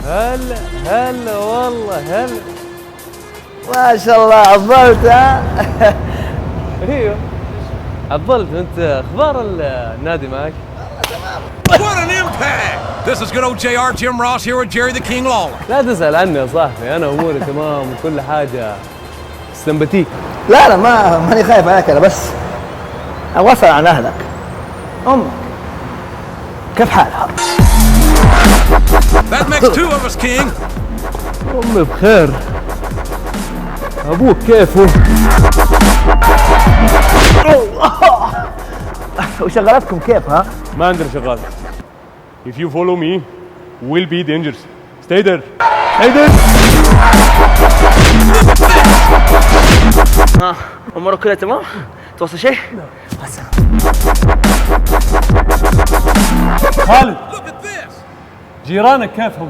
هلا هلا والله هلا. ما شاء الله عضلت ها. ايوه عضلت. انت اخبار النادي معك؟ What an impact! This is good old JR Jim Ross here with Jerry the King Lawler. لا تسأل عني يا صاحبي، انا اموري تمام وكل حاجة سمباتيك. لا ماني خايف عليك، انا بس ابغى اسال عن اهلك. امك كيف حالها؟ That makes two of us, King. امي بخير. ابوك كيفه؟ وشغلتكم كيف ها؟ ما عندنا شغال. If you follow me, we'll be dangerous. Stay there. Stay there. ها امورك كلها تمام؟ توصل شيء؟ خالد Look at this. جيرانك كيفهم؟